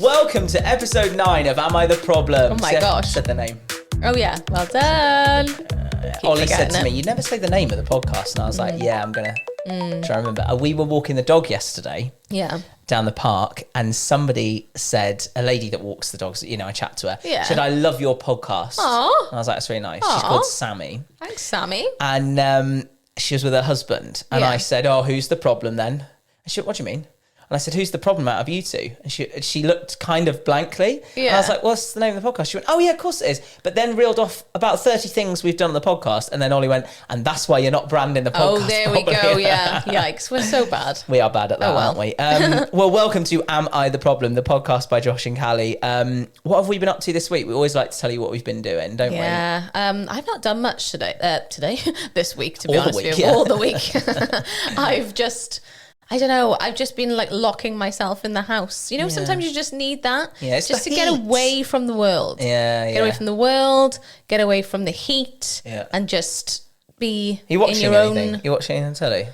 Welcome to episode 9 of Am I the Problem? Oh my gosh. Said the name. Oh yeah, well done. Ollie said to me, you never say the name of the podcast. And I was like, yeah, I'm going to try and remember. We were walking the dog yesterday down the park, and somebody said, a lady that walks the dogs, I chat to her, said, I love your podcast. Aww. And I was like, that's really nice. She's called Sammy. Thanks, Sammy. And she was with her husband. And I said, oh, who's the problem then? And she went, what do you mean? And I said, who's the problem out of you two? And she looked kind of blankly. And I was like, what's the name of the podcast? She went, oh yeah, of course it is. But then reeled off about 30 things we've done on the podcast. And then Ollie went, and that's why you're not branding the podcast. Oh, there properly. we go. Yeah. Yikes. We're so bad. We are bad at that, aren't we? Well, welcome to Am I the Problem, the podcast by Josh and Callie. What have we been up to this week? We always like to tell you what we've been doing, don't we? Yeah. I've not done much today, this week, to be All honest the week, with you. yeah. All the week. I don't know. I've just been like locking myself in the house. You know, sometimes you just need that. Yeah, it's just the to get heat. away from the world. Yeah. Get away from the world, get away from the heat, Yeah. and just be Are you watching in your anything? own. You watching anything on telly?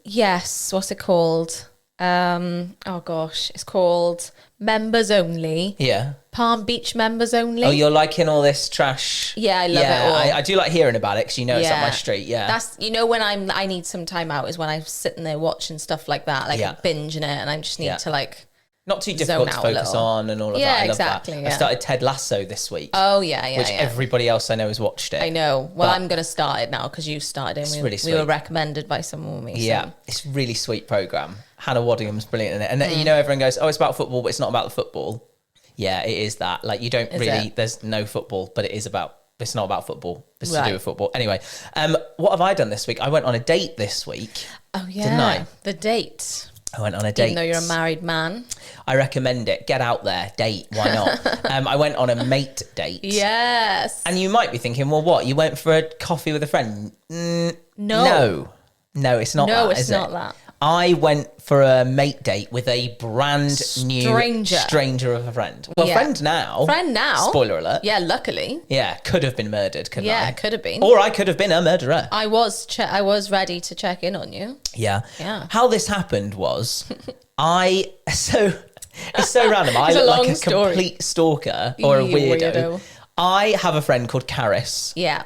Yes. What's it called? Oh gosh, it's called Members Only. Yeah. Palm Beach Members Only. Oh, you're liking all this trash. Yeah, I love it all. I do like hearing about it because it's up my street. Yeah. That's when I need some time out is when I'm sitting there watching stuff like that, like binging it, and I just need to like not too difficult to zone out a focus little. on and all of Yeah, that. I love exactly, that. yeah. I started Ted Lasso this week. Oh yeah, which everybody else I know has watched it. I know. Well, I'm going to start it now because you started it. It's We really were sweet. recommended by someone. Yeah, it's a really sweet program. Hannah Waddingham's brilliant in it, and everyone goes, "Oh, it's about football, but it's not about the football." Yeah, it is that. Like, you don't there's no football, but it's not about football. It's to do with football. Anyway, what have I done this week? I went on a date this week. Oh yeah, didn't I? The date. I went on a date. Even though you're a married man. I recommend it. Get out there, date. Why not? I went on a mate date. Yes. And you might be thinking, well, what? You went for a coffee with a friend? No, it's not that, No, it's is not it? that. I went for a mate date with a brand new stranger of a friend. Well, friend now. Friend now. Spoiler alert. Yeah, luckily. Yeah, could have been murdered, couldn't I? Yeah, could have been. Or I could have been a murderer. I was ready to check in on you. Yeah. Yeah. How this happened was, it's so random. I It's a look like long a story. complete stalker or a You weirdo. weirdo. I have a friend called Caris. Yeah.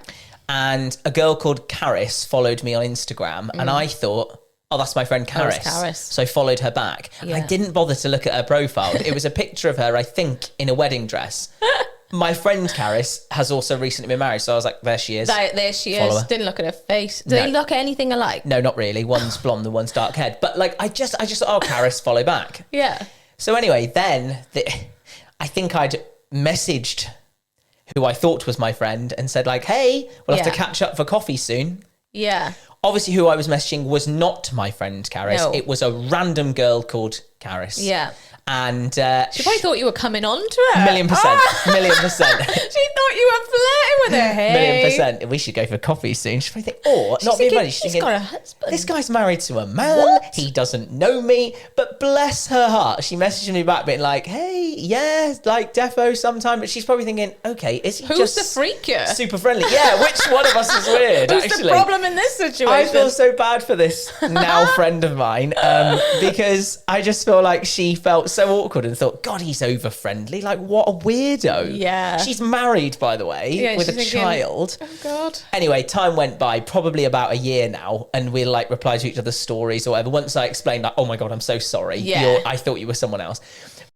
And a girl called Caris followed me on Instagram, and I thought, oh, that's my friend Caris. Caris. So I followed her back. And I Yeah. didn't bother to look at her profile. It was a picture of her, I think, in a wedding dress. My friend Caris has also recently been married, so I was like, there she is. There she Follow is. her. Didn't look at her face. Do they look anything alike? No, not really. One's blonde, the one's dark haired. But like, I just thought, oh, Caris, follow back. Yeah. So anyway, then I think I'd messaged who I thought was my friend and said like, hey, we'll have to catch up for coffee soon. Yeah. Obviously, who I was messaging was not my friend Caris. No. It was a random girl called Caris. Yeah. And She probably thought you were coming on to her. million %. Million%. She thought you were flirting with her. Hey. %. We should go for coffee soon. She's probably thinking, or not being funny. She's She's thinking, got a husband. this guy's married to a man. What? He doesn't know me. But bless her heart, she messaged me back being like, hey, yeah, like defo sometime. But she's probably thinking, okay, is he Who's just the freaker? super friendly? Yeah, which one of us is weird, Who's actually? the problem in this situation? I feel so bad for this now friend of mine because I just feel like she felt so awkward and thought, God, he's over friendly. Like, what a weirdo. Yeah. She's married, by the way, Yeah, with a she's thinking, child. Oh, God. Anyway, time went by, probably about a year now, and we'll like reply to each other's stories or whatever. Once I explained, like, oh my God, I'm so sorry. Yeah. I thought you were someone else.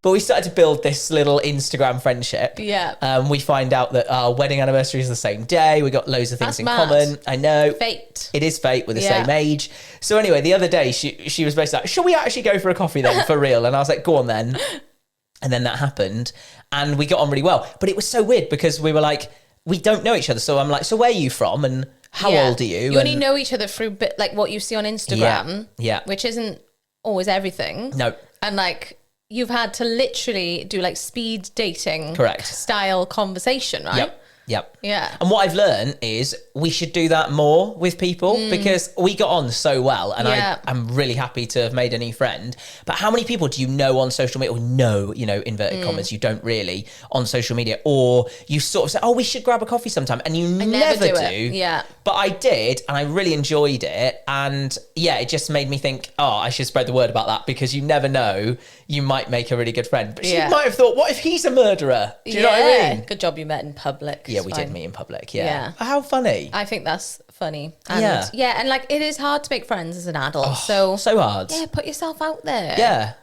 But we started to build this little Instagram friendship. Yeah. We find out that our wedding anniversary is the same day. We got loads of things That's in mad. common. I know. Fate. It is fate. We're the same age. So anyway, the other day she was basically like, shall we actually go for a coffee then for real? And I was like, go on then. And then that happened and we got on really well. But it was so weird because we were like, we don't know each other. So I'm like, so where are you from? And how old are you? You only know each other through like what you see on Instagram. Yeah. Which isn't always everything. No. And like, you've had to literally do like speed dating Correct. style conversation, right? Yep. Yeah. And what I've learned is we should do that more with people because we got on so well, and I'm really happy to have made a new friend. But how many people do you know on social media, or know, inverted commas, you don't really on social media, or you sort of say, oh, we should grab a coffee sometime, and you never do. Yeah. But I did, and I really enjoyed it. And yeah, it just made me think, oh, I should spread the word about that, because you never know, you might make a really good friend. But she might have thought, what if he's a murderer? Do you know what I mean? Good job you met in public. Yeah, we did meet in public. Yeah. How funny. I think that's funny. And and like, it is hard to make friends as an adult. So hard. Yeah, put yourself out there. Yeah.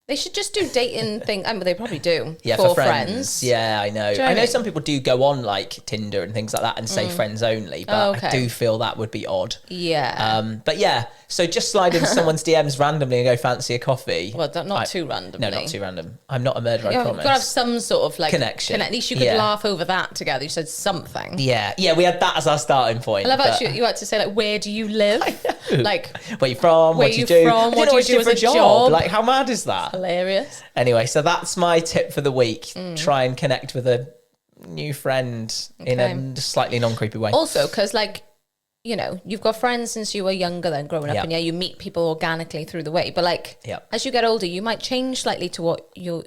They should just do dating thing. I mean, they probably do. Yeah, for friends. Yeah, I know. I know some people do go on like Tinder and things like that and say friends only, but I do feel that would be odd. Yeah. But yeah, so just slide into someone's DMs randomly and go fancy a coffee. Well, not too randomly. No, not too random. I'm not a murderer, I promise. You've got to have some sort of like connection. At least you could laugh over that together. You said something. Yeah, we had that as our starting point. I love actually you had to say like, where do you live? Like, where you from? What do you do? What do you do for a job? Like, how mad is that? Hilarious. Anyway, so that's my tip for the week. Try and connect with a new friend in a slightly non-creepy way. Also, because like, you've got friends since you were younger than growing up, and you meet people organically through the way. But like, as you get older, you might change slightly to what your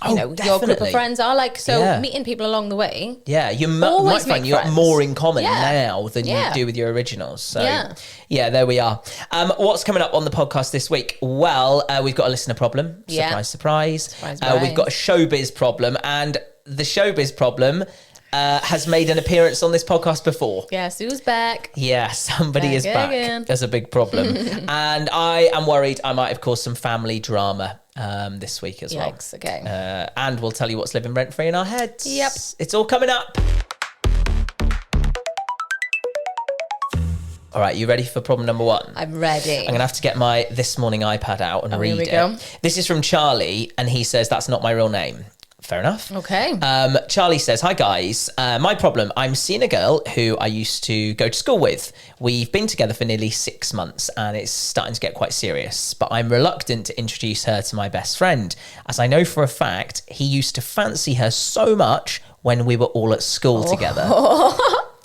group of friends are like. So meeting people along the way. Yeah, you might find you got more in common now than you do with your originals. So yeah, there we are. What's coming up on the podcast this week? Well, we've got a listener problem. Surprise. We've got a showbiz problem, and the showbiz problem has made an appearance on this podcast before. Yeah, Sue's back. Yeah, somebody is back. Again. There's a big problem. And I am worried I might have caused some family drama this week as well. Okay. And we'll tell you what's living rent-free in our heads. Yep. It's all coming up. All right, you ready for problem number 1? I'm ready. I'm going to have to get my This Morning iPad out and read it. Go. This is from Charlie, and he says, that's not my real name. Fair enough. Okay. Charlie says, hi guys, my problem, I'm seeing a girl who I used to go to school with. We've been together for nearly 6 months and it's starting to get quite serious, but I'm reluctant to introduce her to my best friend, as I know for a fact he used to fancy her so much when we were all at school together.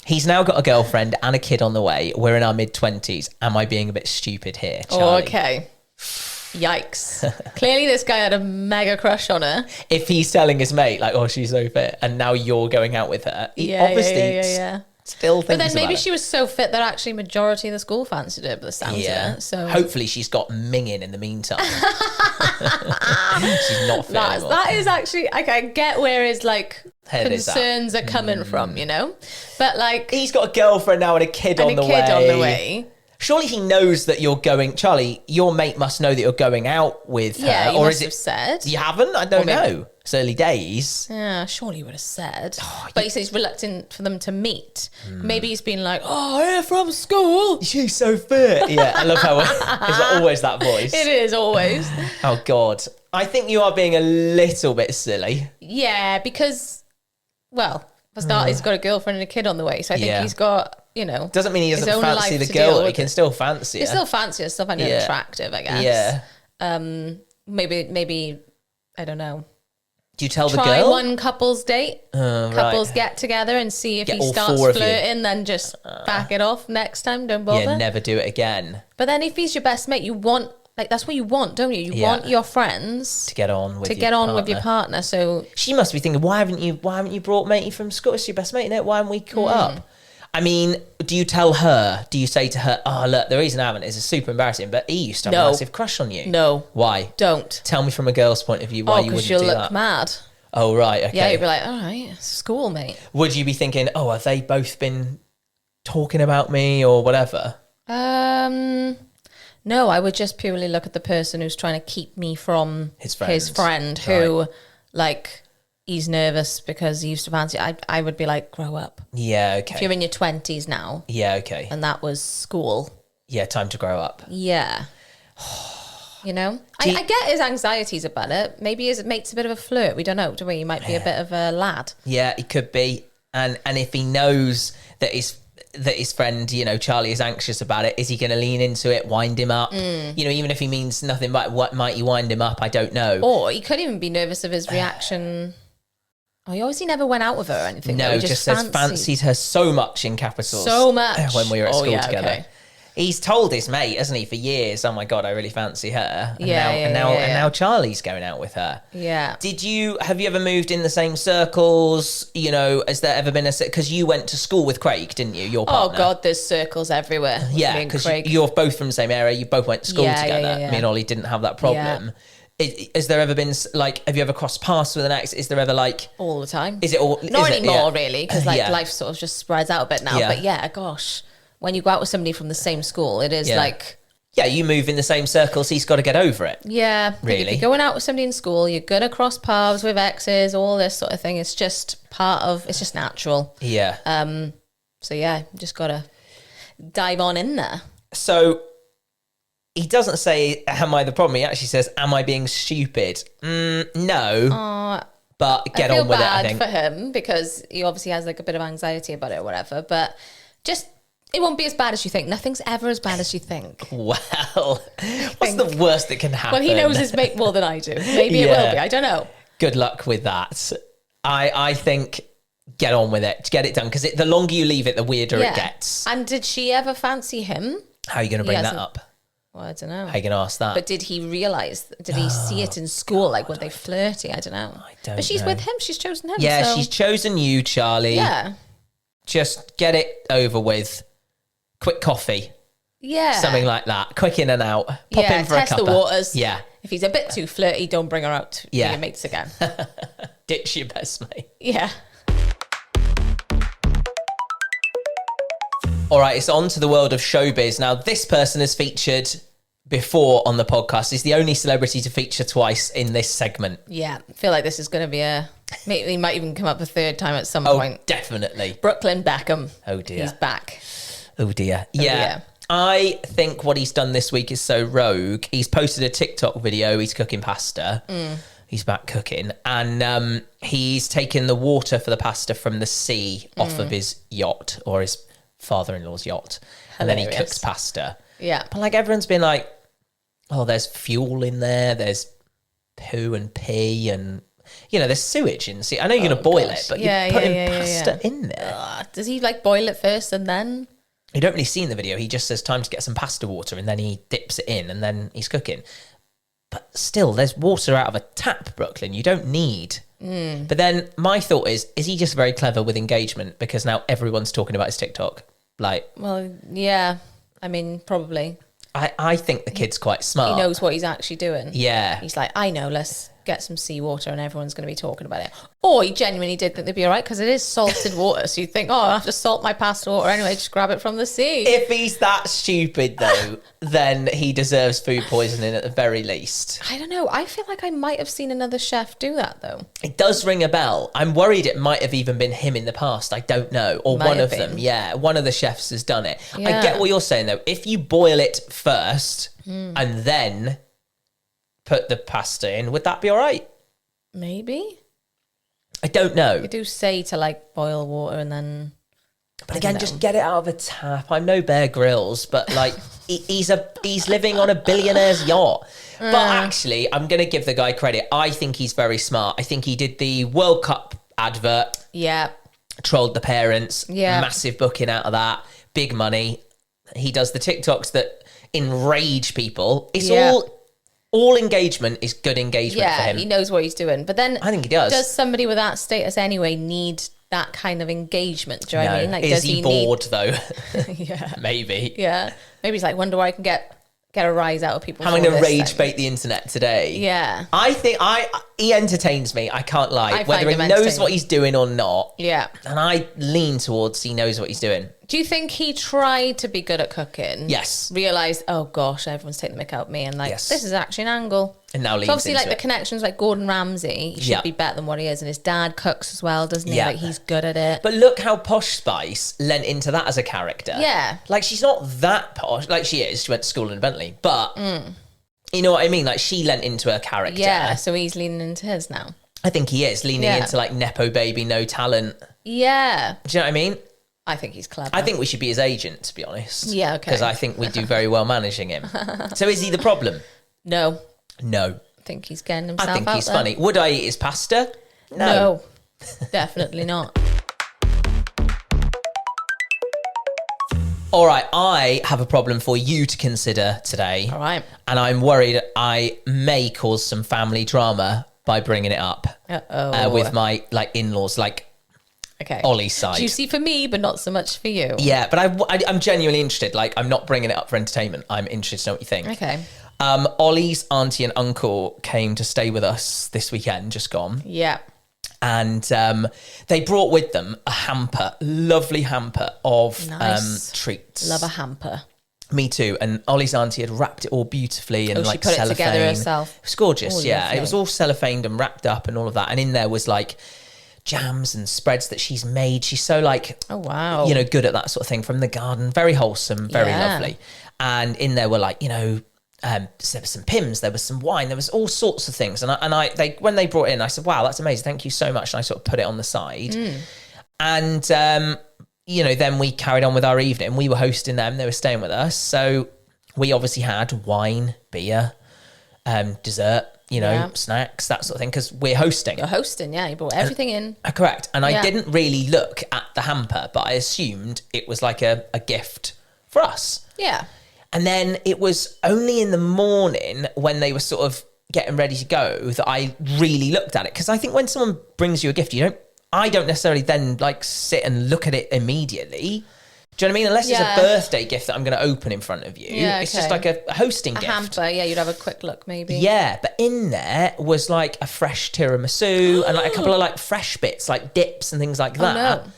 He's now got a girlfriend and a kid on the way. We're in our mid-20s. Am I being a bit stupid here, Charlie? Okay. Yikes. Clearly this guy had a mega crush on her. If he's telling his mate, like, oh, she's so fit, and now you're going out with her, he obviously still thinks But then maybe about she was so fit that actually majority of the school fancied her, but the sounds of it. So hopefully she's got minging in the meantime. She's not fit anymore. That is actually, I get where his like concerns are coming from, But like, he's got a girlfriend now and a kid on the way. Surely he knows that you're going, Charlie, your mate must know that you're going out with her. Yeah, or must have said. You haven't? I don't know. It's early days. Yeah, surely he would have said. But he says he's reluctant for them to meet. Maybe he's been like, oh, here from school. She's so fit. Yeah, I love how it's always that voice. It is always. Oh, God. I think you are being a little bit silly. Yeah, because, well, for start, he's got a girlfriend and a kid on the way. So I think he's got, doesn't mean he doesn't fancy the girl. He can still fancy her. He still fancy her. Still find her attractive, I guess. Yeah. Maybe, I don't know. Do you tell the girl? Try one couple's date. Couples get together and see if he starts flirting, then just back it off next time. Don't bother. Yeah, never do it again. But then if he's your best mate, you want, like, that's what you want, don't you? You want your friends to get on with your partner. So she must be thinking, why haven't you brought matey from school? It's your best mate, isn't it? Why haven't we caught up? I mean, do you tell her? Do you say to her, oh, look, the reason I haven't is it's super embarrassing, but he used to have a massive crush on you? No. Why? Don't. Tell me from a girl's point of view why you wouldn't do that. Because you'll look mad. Oh, right, okay. Yeah, you'd be like, all right, school, mate. Would you be thinking, oh, have they both been talking about me or whatever? No, I would just purely look at the person who's trying to keep me from his friend who, like, he's nervous because he used to fancy. I would be like, grow up. Yeah, okay. If you're in your 20s now. Yeah, okay. And that was school. Yeah, time to grow up. Yeah. I get his anxieties about it. Maybe his mate's a bit of a flirt. We don't know, do we? He might be a bit of a lad. Yeah, he could be. And if he knows that his friend, Charlie is anxious about it, is he going to lean into it, wind him up? Even if he means nothing but what might he wind him up? I don't know. Or he could even be nervous of his reaction Oh, he obviously never went out with her or anything. No, though. just says fancied her so much in capitals. So much. When we were at school together. Okay. He's told his mate, hasn't he, for years, oh my God, I really fancy her. And And now Charlie's going out with her. Yeah. Have you ever moved in the same circles? You know, has there ever been because you went to school with Craig, didn't you? Your partner. Oh God, there's circles everywhere. Yeah, because you're both from the same area. You both went to school together. Me and Ollie didn't have that problem. Yeah. Has there ever been have you ever crossed paths with an ex? Is there ever all the time? Is it all? Not anymore, really, because life sort of just spreads out a bit now. But gosh. When you go out with somebody from the same school, it is you move in the same circles, he's got to get over it. Yeah. Really? If you're going out with somebody in school, you're going to cross paths with exes, all this sort of thing. It's just it's just natural. Yeah. So you just got to dive on in there. So he doesn't say, am I the problem? He actually says, am I being stupid? No. But get on with it, I think. I feel bad for him because he obviously has a bit of anxiety about it or whatever, but it won't be as bad as you think. Nothing's ever as bad as you think. Well, what's the worst that can happen? Well, he knows his mate more than I do. Maybe it will be. I don't know. Good luck with that. I think get on with it. Get it done. Because the longer you leave it, the weirder it gets. And did she ever fancy him? How are you going to bring that up? Well, I don't know. How are you going to ask that? But did he realise? Did he see it in school? Were they flirty? I don't know. But she's with him. She's chosen him. Yeah, she's chosen you, Charlie. Yeah. Just get it over with. Quick coffee. Yeah. Something like that. Quick in and out. Pop in for a cuppa. Test the waters. Yeah. If he's a bit too flirty, don't bring her out to be your mates again. Ditch your best mate. Yeah. All right, it's on to the world of showbiz. Now, this person has featured before on the podcast. He's the only celebrity to feature twice in this segment. Yeah. I feel like this is going to be he might even come up a third time at some point. Oh, definitely. Brooklyn Beckham. Oh, dear. He's back. Oh dear. Yeah. I think what he's done this week is so rogue. He's posted a TikTok video. He's cooking pasta. He's back cooking. And he's taken the water for the pasta from the sea off of his yacht or his father-in-law's yacht. Hilarious. And then he cooks pasta. Yeah. But everyone's been like, oh, there's fuel in there. There's poo and pee and... there's sewage in the sea. I know you're going to boil it, but you're putting pasta in there. Does he boil it first and then... You don't really see in the video. He just says time to get some pasta water and then he dips it in and then he's cooking. But still, there's water out of a tap, Brooklyn. You don't need. But then my thought is he just very clever with engagement because now everyone's talking about his TikTok? Well, yeah. I mean, probably. I think the kid's quite smart. He knows what he's actually doing. Yeah. He's like, I know, let's get some seawater and everyone's going to be talking about it. Or he genuinely did think they'd be all right because it is salted water. So you think, I'll have to salt my pasta water anyway, just grab it from the sea. If he's that stupid, though, then he deserves food poisoning at the very least. I don't know. I feel like I might have seen another chef do that, though. It does ring a bell. I'm worried it might have even been him in the past. I don't know. Or one of them. Yeah, one of the chefs has done it. Yeah. I get what you're saying, though. If you boil it first and then put the pasta in, would that be all right? Maybe. I don't know. You do say to boil water and then... But again, just get it out of a tap. I'm no Bear Grylls, but he's living on a billionaire's yacht. But actually, I'm going to give the guy credit. I think he's very smart. I think he did the World Cup advert. Yeah. Trolled the parents. Yeah. Massive booking out of that. Big money. He does the TikToks that enrage people. It's all engagement is good engagement for him. Yeah, he knows what he's doing. But then I think he does. Does somebody with that status anyway need that kind of engagement? Do you know what I mean? Is he bored though? Yeah. Maybe. Yeah. Maybe he's wonder where I can get a rise out of people. How am I going to rage bait the internet today? Yeah. I think he entertains me. I can't lie. Whether he knows what he's doing or not. Yeah. And I lean towards he knows what he's doing. Do you think he tried to be good at cooking? Yes. Realised, oh gosh, everyone's taking the mick out of me and this is actually an angle. And now leans so obviously into the connections Gordon Ramsay, he should be better than what he is. And his dad cooks as well, doesn't he? Yeah. He's good at it. But look how Posh Spice lent into that as a character. Yeah. She's not that posh. She is. She went to school in Bentley. But you know what I mean? She lent into her character. Yeah, so he's leaning into his now. I think he is. Leaning into Nepo baby, no talent. Yeah. Do you know what I mean? I think he's clever. I think we should be his agent, to be honest. Yeah, okay. Because I think we do very well managing him. So is he the problem? No. No. I think he's getting himself out I think he's there. funny. Would I eat his pasta? No. Definitely not. All right, I have a problem for you to consider today. All right. And I'm worried I may cause some family drama by bringing it up with my in-laws, okay, Ollie's side. Juicy for me, but not so much for you. Yeah, but I'm genuinely interested. I'm not bringing it up for entertainment. I'm interested to know what you think. Okay. Ollie's auntie and uncle came to stay with us this weekend, just gone. Yeah. And they brought with them a hamper, lovely hamper of treats. Love a hamper. Me too. And Ollie's auntie had wrapped it all beautifully in she put cellophane. It together herself. It was gorgeous, yeah. Lovely. It was all cellophaned and wrapped up and all of that. And in there was jams and spreads that she's made. She's so oh wow, good at that sort of thing from the garden. Very wholesome, very lovely. And in there were there was some Pims, there was some wine, there was all sorts of things. And when they brought it in, I said, wow, that's amazing. Thank you so much. And I sort of put it on the side. And, then we carried on with our evening. We were hosting them. They were staying with us. So we obviously had wine, beer, dessert, snacks, that sort of thing, because we're hosting. You're hosting, yeah. You brought everything in. Correct. And I didn't really look at the hamper, but I assumed it was like a gift for us. Yeah. And then it was only in the morning when they were sort of getting ready to go that I really looked at it. Because I think when someone brings you a gift, I don't necessarily then sit and look at it immediately. Do you know what I mean? Unless it's a birthday gift that I'm going to open in front of you. Yeah, it's just like a hosting gift. A hamper, yeah, you'd have a quick look maybe. Yeah, but in there was a fresh tiramisu and a couple of fresh bits, dips and things like that. Oh, no.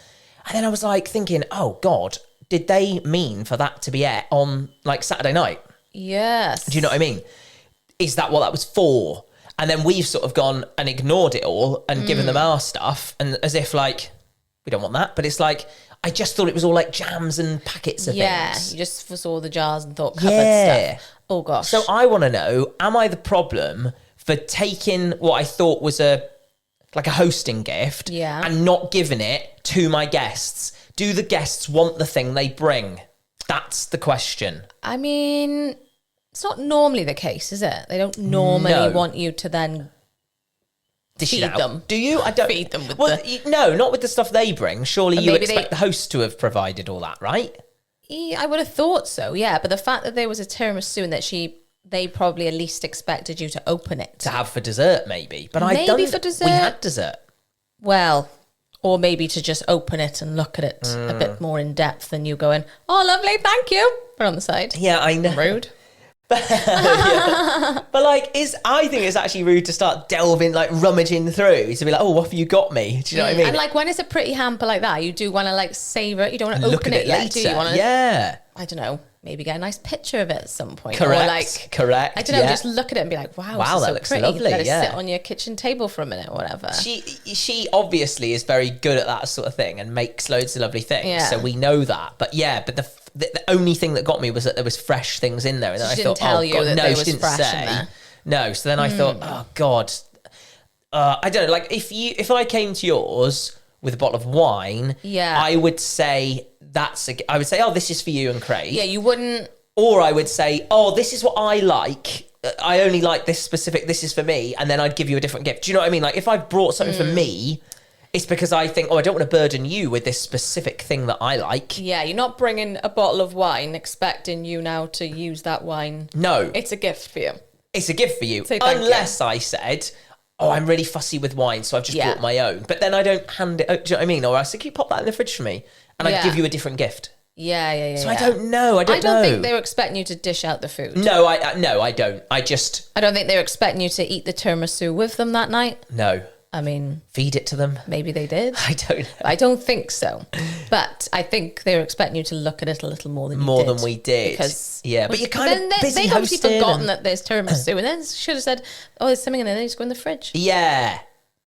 And then I was thinking, oh God, did they mean for that to be aired on Saturday night? Yes. Do you know what I mean? Is that what that was for? And then we've sort of gone and ignored it all and given them our stuff, and as if we don't want that. But it's I just thought it was all jams and packets of things. Yeah, you just saw the jars and thought cupboard stuff. Oh gosh. So I want to know, am I the problem for taking what I thought was a hosting gift and not giving it to my guests? Do the guests want the thing they bring? That's the question. I mean, it's not normally the case, is it? They don't normally want you to then feed them. Do you? I don't feed them with no, not with the stuff they bring. Surely you expect the host to have provided all that, right? I would have thought so, yeah. But the fact that there was a tiramisu and that they probably at least expected you to open it. To have for dessert, maybe. But maybe for dessert. We had dessert. Well, or maybe to just open it and look at it a bit more in depth than you going, oh, lovely, thank you. But on the side. Yeah, I know. Rude. But I think it's actually rude to start delving, rummaging through, to be oh, what have you got me? Do you know what I mean? And when it's a pretty hamper like that, you do want to savour it. You don't want to open it yet, do you? Want to, I don't know, maybe get a nice picture of it at some point. Correct. Or correct. I don't know, just look at it and be wow, that so looks pretty. lovely. Let it sit on your kitchen table for a minute or whatever. She obviously is very good at that sort of thing and makes loads of lovely things. Yeah. So we know that. But the only thing that got me was that there was fresh things in there, and then I thought, tell you that there was fresh in there. No. So then I thought, oh God, I don't know. If I came to yours with a bottle of wine, I would say I would say, oh, this is for you and Craig. Yeah, you wouldn't. Or I would say, oh, this is what I like. I only like this specific. This is for me, and then I'd give you a different gift. Do you know what I mean? If I've brought something for me, it's because I think, I don't want to burden you with this specific thing that I like. Yeah, you're not bringing a bottle of wine expecting you now to use that wine. No. It's a gift for you. It's a gift for you. Unless I said, oh, I'm really fussy with wine, so I've just bought my own. But then I don't hand it, do you know what I mean? Or I say, can you pop that in the fridge for me? And I'd give you a different gift. Yeah. So I don't know. I don't think they were expecting you to dish out the food. No, I don't. I don't think they were expecting you to eat the tiramisu with them that night. No. I mean, feed it to them. Maybe they did. I don't know. I don't think so. But I think they were expecting you to look at it a little more than we did. Because but you're kind of busy they've obviously forgotten that there's tiramisu, and then should have said, "Oh, there's something in there. Just go in the fridge." Yeah.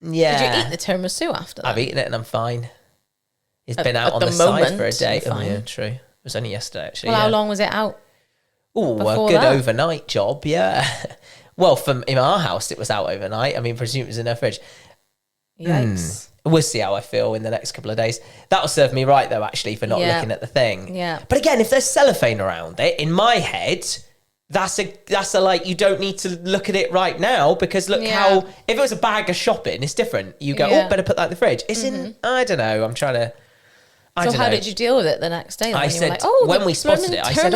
Did you eat the tiramisu after that? I've eaten it and I'm fine. It's been out on the side for a day. Oh, yeah, true. It was only yesterday, actually. Well, how long was it out? Oh, a good overnight job, yeah. Well, in our house, it was out overnight. I mean, presume it was in her fridge. Yikes. We'll see how I feel in the next couple of days. That'll serve me right, though, actually, for not looking at the thing. Yeah. But again, if there's cellophane around it, in my head, that's a like, you don't need to look at it right now, because look how, if it was a bag of shopping, it's different. You go, oh, better put that in the fridge. It's in, I don't know. I'm trying to, So how did you deal with it the next day? I said, when we spotted it, I said,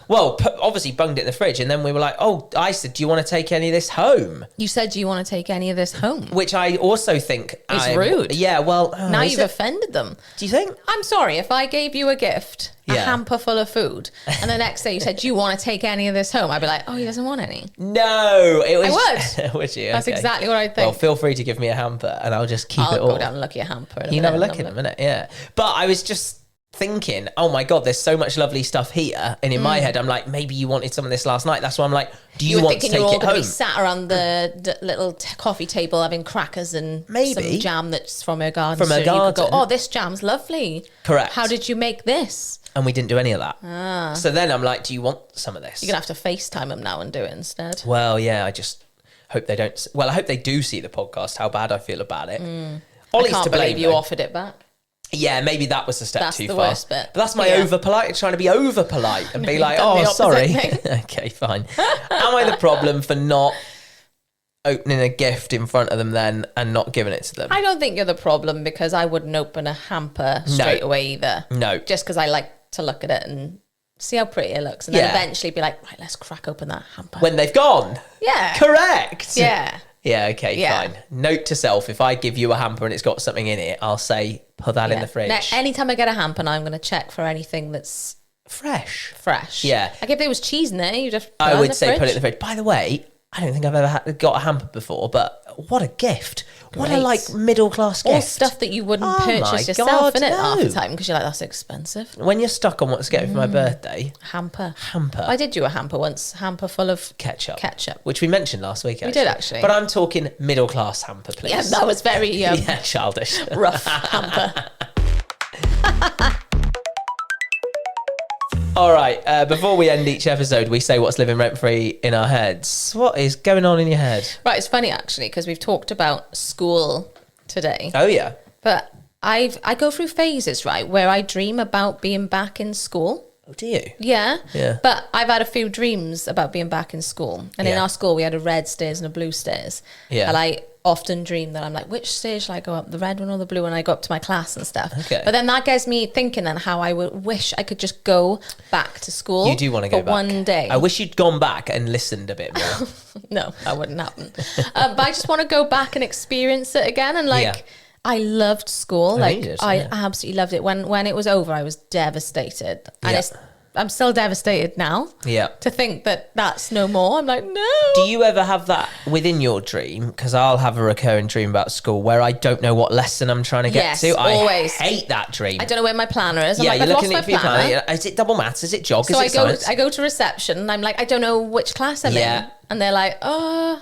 well, obviously bunged it in the fridge. And then we were like, I said, do you want to take any of this home? You said, do you want to take any of this home? Which I also think is rude. Yeah, well. Now you've offended them. Do you think? I'm sorry, if I gave you a gift, a hamper full of food, and the next day you said, do you want to take any of this home? I'd be like, he doesn't want any. No, it was. I would. Would you? That's exactly what I think. Well, feel free to give me a hamper and I'll just keep it all. I'll go down and look at your hamper. You can have a look in a minute, yeah. But I was just thinking, oh my God, there's so much lovely stuff here. And in my head, I'm like, maybe you wanted some of this last night. That's why I'm like, do you want to take it home? You're all be sat around the little coffee table having crackers and some jam that's from her garden. From her garden. You could go, this jam's lovely. Correct. How did you make this? And we didn't do any of that. So then I'm like, do you want some of this? You're going to have to FaceTime them now and do it instead. Well, yeah, I just hope they don't. Well, I hope they do see the podcast, how bad I feel about it. Ollie's to blame. I can't believe you offered it back. Yeah, maybe that was a step too far. That's the worst bit. But that's my over-polite, trying to be over-polite and be like, sorry. Okay, fine. Am I the problem for not opening a gift in front of them then and not giving it to them? I don't think you're the problem, because I wouldn't open a hamper straight away either. No. Just because I like to look at it and see how pretty it looks, and then eventually be like, right, let's crack open that hamper. When they've gone? Yeah. Correct. Yeah. Yeah, okay, fine. Note to self, if I give you a hamper and it's got something in it, I'll say, put that in the fridge. Now, anytime I get a hamper now, I'm going to check for anything that's fresh. Yeah. Like if there was cheese in there, you just I would say put it in the fridge. By the way, I don't think I've ever got a hamper before, but what a gift. Great. What a middle class gift. All stuff that you wouldn't purchase yourself, innit, half the time, because you're like, that's expensive. When you're stuck on what to get for my birthday. Hamper. I did do a hamper once, hamper full of ketchup. Which we mentioned last week, actually. We did, actually. But I'm talking middle class hamper, please. Yeah, that was very childish. Rough hamper. All right, before we end each episode, we say what's living rent-free in our heads. What is going on in your head? Right, it's funny, actually, because we've talked about school today. Oh, yeah. But I go through phases, right, where I dream about being back in school. Oh, do you? Yeah. Yeah. But I've had a few dreams about being back in school. And in our school, we had a red stairs and a blue stairs. Yeah. And I often dream that I'm like, which stairs should I go up, the red one or the blue one? I go up to my class and stuff. Okay. But then that gets me thinking then how I would wish I could just go back to school. You do want to go for back. one day. I wish you'd gone back and listened a bit more. No, that wouldn't happen. But I just want to go back and experience it again. And I loved school. I absolutely loved it. When it was over, I was devastated. And I'm still devastated now. Yeah. To think that that's no more. I'm like, no. Do you ever have that within your dream? Because I'll have a recurring dream about school where I don't know what lesson I'm trying to get to. Always. I hate that dream. I don't know where my planner is. I'm you're like, looking at your planner. Is it double maths? Is it jog? So is it science? I go to reception and I'm like, I don't know which class I'm in. And they're like,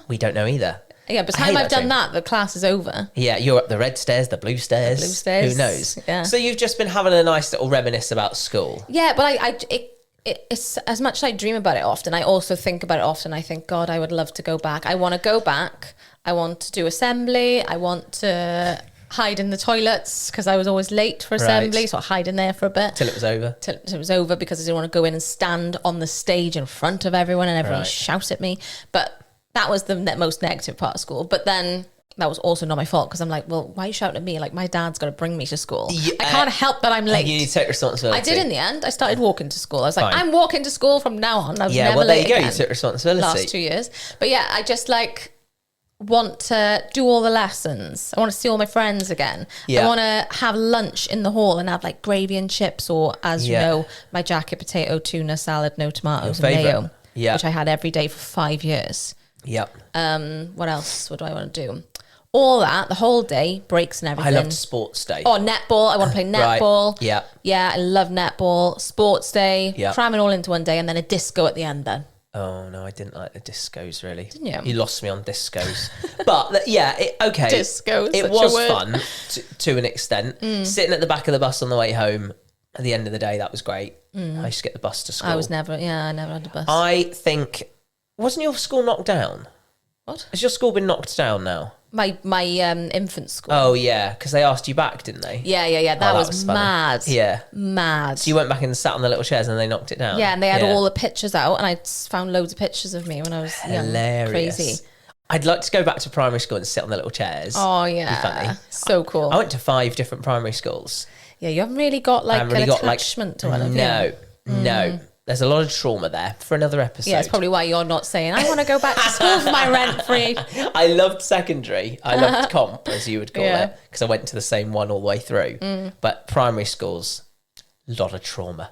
we don't know either. Yeah, by the time I've done that, the class is over. Yeah, you're up the red stairs, the blue stairs. Who knows? Yeah. So you've just been having a nice little reminisce about school. Yeah, but it's as much as I dream about it often, I also think about it often. I think, God, I would love to go back. I want to go back. I want to do assembly. I want to hide in the toilets because I was always late for assembly, so I hide in there for a bit. Till it was over. Till it was over, because I didn't want to go in and stand on the stage in front of everyone and everyone shout at me. But that was the most negative part of school. But then that was also not my fault, because I'm like, well, why are you shouting at me? Like, my dad's got to bring me to school. I can't help that I'm late. You need to take responsibility. I did in the end. I started walking to school. I was like, I'm walking to school from now on. I was never well, there you go. again. You took responsibility. Last 2 years. But yeah, I just want to do all the lessons. I want to see all my friends again. I want to have lunch in the hall and have gravy and chips, or as you know, my jacket potato, tuna salad, no tomatoes and mayo, which I had every day for 5 years. Yep. What else? What do I want to do? All that, the whole day, breaks and everything. I loved sports day. Oh, netball. I want to play netball. Right. Yeah. Yeah, I love netball. Sports day. Yeah. Cram it all into one day, and then a disco at the end then. Oh, no, I didn't like the discos, really. Didn't you? You lost me on discos. But, okay. Discos. It was fun to an extent. Sitting at the back of the bus on the way home, at the end of the day, that was great. I used to get the bus to school. I never had a bus. I think... Wasn't your school knocked down? What? Has your school been knocked down now? My infant school. Oh, yeah, because they asked you back, didn't they? Yeah. That was mad. Yeah. Mad. So you went back and sat on the little chairs and they knocked it down? Yeah, and they had all the pictures out, and I found loads of pictures of me when I was young. Crazy. I'd like to go back to primary school and sit on the little chairs. Oh, yeah. Funny. So cool. I went to 5 different primary schools. Yeah, you haven't really got an attachment to one of them. No. There's a lot of trauma there for another episode. Yeah, it's probably why you're not saying, I want to go back to school for my rent-free. I loved secondary. I loved comp, as you would call it, because I went to the same one all the way through. But primary schools, a lot of trauma.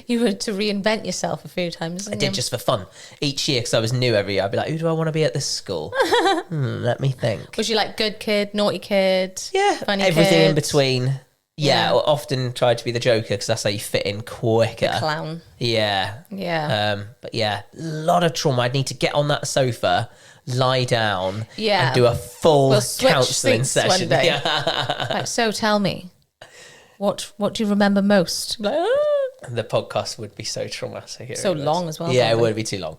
You had to reinvent yourself a few times, I did just for fun. Each year, because I was new every year, I'd be like, who do I want to be at this school? Let me think. Was you like good kid, naughty kid? Yeah, funny everything kid? In between. Yeah, I often tried to be the Joker because that's how you fit in quicker. The clown. Yeah. Yeah. But yeah, a lot of trauma. I'd need to get on that sofa, lie down, and do a full counselling session. One day. Yeah. Like, so tell me, what do you remember most? Like, The podcast would be so traumatic. So long as well. Yeah, it would be too long.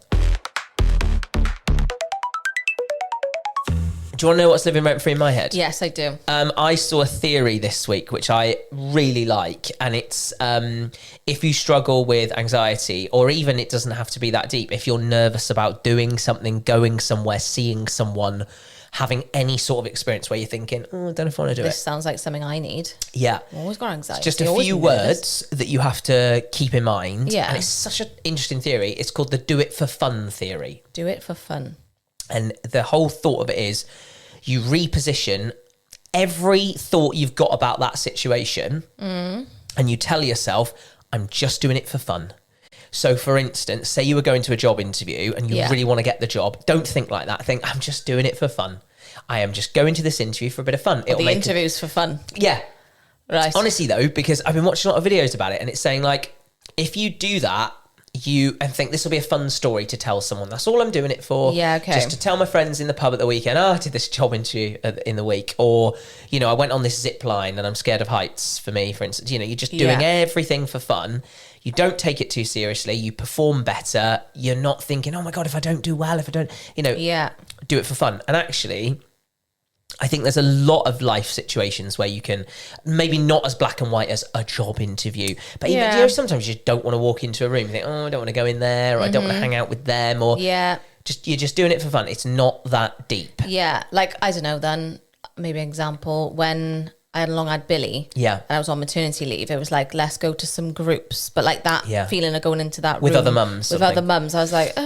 Do you want to know what's living rent free in my head? Yes, I do. I saw a theory this week, which I really like. And it's if you struggle with anxiety, or even it doesn't have to be that deep, if you're nervous about doing something, going somewhere, seeing someone, having any sort of experience where you're thinking, I don't know if I want to do it. This sounds like something I need. Yeah. I've always got anxiety. It's just a few words that you have to keep in mind. Yeah. And it's such an interesting theory. It's called the do it for fun theory. Do it for fun. And the whole thought of it is you reposition every thought you've got about that situation and you tell yourself, I'm just doing it for fun. So for instance, say you were going to a job interview and you really want to get the job. Don't think like that. Think, I'm just doing it for fun. I am just going to this interview for a bit of fun. The interview's for fun. Yeah. Right. Honestly though, because I've been watching a lot of videos about it and it's saying like, if you do that, and think this will be a fun story to tell someone. That's all I'm doing it for. Yeah, okay. Just to tell my friends in the pub at the weekend, I did this job interview in the week. Or, I went on this zip line and I'm scared of heights for me, for instance. You're just doing everything for fun. You don't take it too seriously. You perform better. You're not thinking, oh my God, if I don't do well, if I don't, do it for fun. And actually, I think there's a lot of life situations where you can, maybe not as black and white as a job interview, but even, sometimes you just don't want to walk into a room. You think, I don't want to go in there, or I don't want to hang out with them, or you're just doing it for fun. It's not that deep. Yeah, like, I don't know, then maybe an example, when I had long-eyed Billy, and I was on maternity leave, it was like, let's go to some groups, but like that feeling of going into that with room other mums. With other mums, I was like,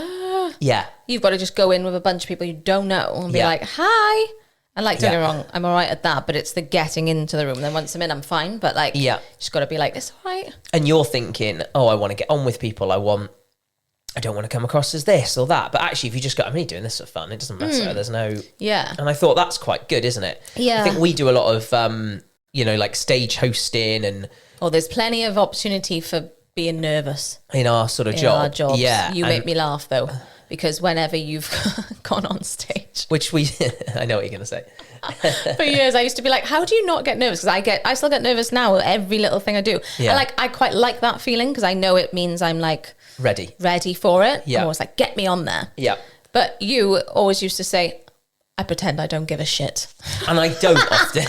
you've got to just go in with a bunch of people you don't know and be like, hi. And like, don't get me wrong, I'm all right at that, but it's the getting into the room. And then once I'm in, I'm fine. But like, just got to be like, it's all right. And you're thinking, I want to get on with people. I don't want to come across as this or that. But actually, if you just go, I'm only doing this for fun, it doesn't matter. There's no... Yeah. And I thought that's quite good, isn't it? Yeah. I think we do a lot of, like stage hosting and... Oh, there's plenty of opportunity for being nervous. In our sort of job. Our jobs. Yeah. You make me laugh, though. Because whenever you've gone on stage, which I know what you're going to say. For years, I used to be like, how do you not get nervous? Because I still get nervous now with every little thing I do. Yeah. I quite like that feeling because I know it means I'm like ready for it. Yeah. I'm always like, get me on there. Yeah. But you always used to say, I pretend I don't give a shit. And I don't often.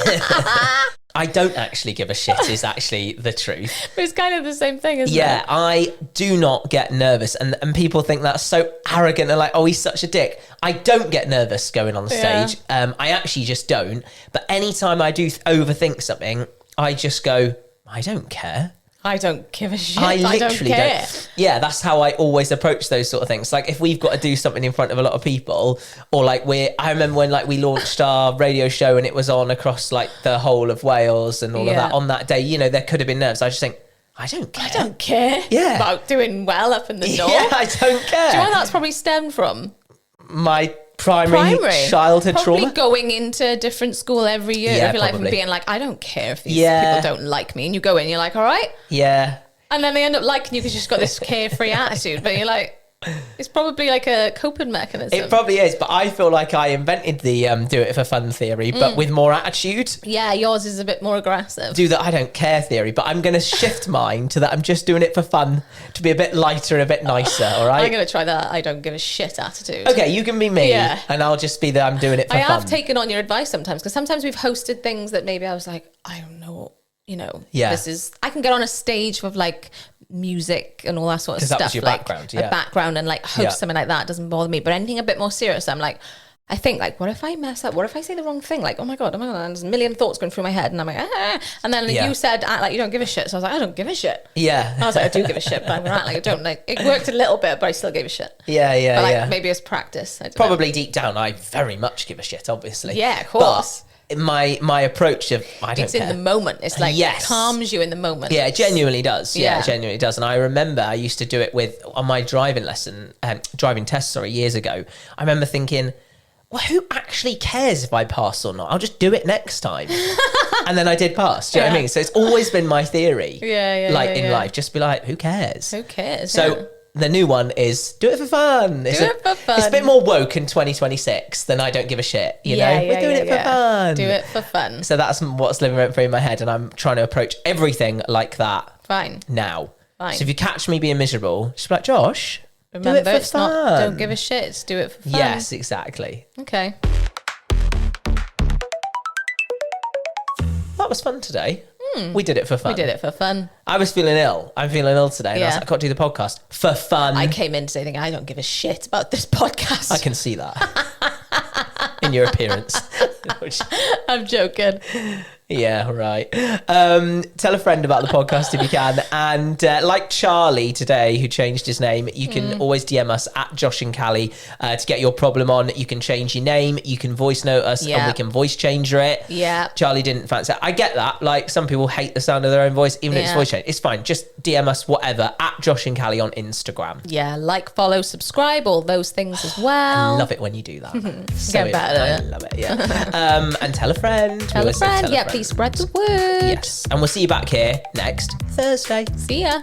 I don't actually give a shit is actually the truth. But it's kind of the same thing, isn't it? Yeah, I do not get nervous. And people think that's so arrogant. They're like, he's such a dick. I don't get nervous going on the stage. I actually just don't. But anytime I do overthink something, I just go, I don't care. I don't give a shit. I literally don't. Yeah, that's how I always approach those sort of things. Like if we've got to do something in front of a lot of people, or like I remember when like we launched our radio show and it was on across like the whole of Wales and all of that on that day, there could have been nerves. I just think, I don't care. I don't care about doing well up in the north. Yeah, I don't care. Do you know where that's probably stemmed from? My primary childhood probably trauma. Going into a different school every year of your life and being like, I don't care if these people don't like me. And you go in, you're like, all right. Yeah. And then they end up liking you because you've just got this carefree attitude. But you're like, It's probably like a coping mechanism. It probably is, but I feel like I invented the do it for fun theory, but with more attitude. Yeah, yours is a bit more aggressive. Do that I don't care theory, but I'm going to shift mine to that I'm just doing it for fun, to be a bit lighter and a bit nicer, all right? I'm going to try that I don't give a shit attitude. Okay, you can be me, and I'll just be that I'm doing it for fun. I have taken on your advice sometimes, because sometimes we've hosted things that maybe I was like, I don't know, this is, I can get on a stage with like music and all that sort of stuff. That was your like background, a background and like host something like that doesn't bother me. But anything a bit more serious, I'm like, I think like, what if I mess up? What if I say the wrong thing? Like, oh my God, there's a million thoughts going through my head. And I'm like, And then you said, act like you don't give a shit. So I was like, I don't give a shit. Yeah. And I was like, I do give a shit, but I'm gonna act like I don't. Like, it worked a little bit, but I still gave a shit. Yeah, but like, maybe it's practice. Probably know. Deep down, I very much give a shit, obviously. Yeah, of course. But my approach of it's in the moment. It's like it calms you in the moment. Yeah, it genuinely does. Yeah, it genuinely does. And I remember I used to do it on my driving test years ago. I remember thinking, well, who actually cares if I pass or not? I'll just do it next time. And then I did pass. Do you know what I mean? So it's always been my theory. In life, just be like, who cares? Who cares? So the new one is do it for fun. It's a bit more woke in 2026 than I don't give a shit. You know, we're doing it for fun. Do it for fun. So that's what's living rent free in my head, and I'm trying to approach everything like that. Fine. Now. Fine. So if you catch me being miserable, just be like, Josh, remember, do it for fun. Not don't give a shit. It's do it for fun. Yes, exactly. Okay. That was fun today. We did it for fun. We did it for fun. I was feeling ill. I'm feeling ill today. And I was like, I can't do the podcast for fun. I came in today thinking, I don't give a shit about this podcast. I can see that in your appearance. I'm joking. Yeah, right. Tell a friend about the podcast if you can. And like Charlie today, who changed his name, you can always DM us at Josh and Callie to get your problem on. You can change your name. You can voice note us and we can voice changer it. Yeah. Charlie didn't fancy it. I get that. Like, some people hate the sound of their own voice, even if it's voice change. It's fine. Just DM us whatever at Josh and Callie on Instagram. Yeah, like, follow, subscribe, all those things as well. I love it when you do that. Get better. I love it, yeah. And tell a friend. Tell a friend. Please spread the word. Yes. And we'll see you back here next Thursday. See ya.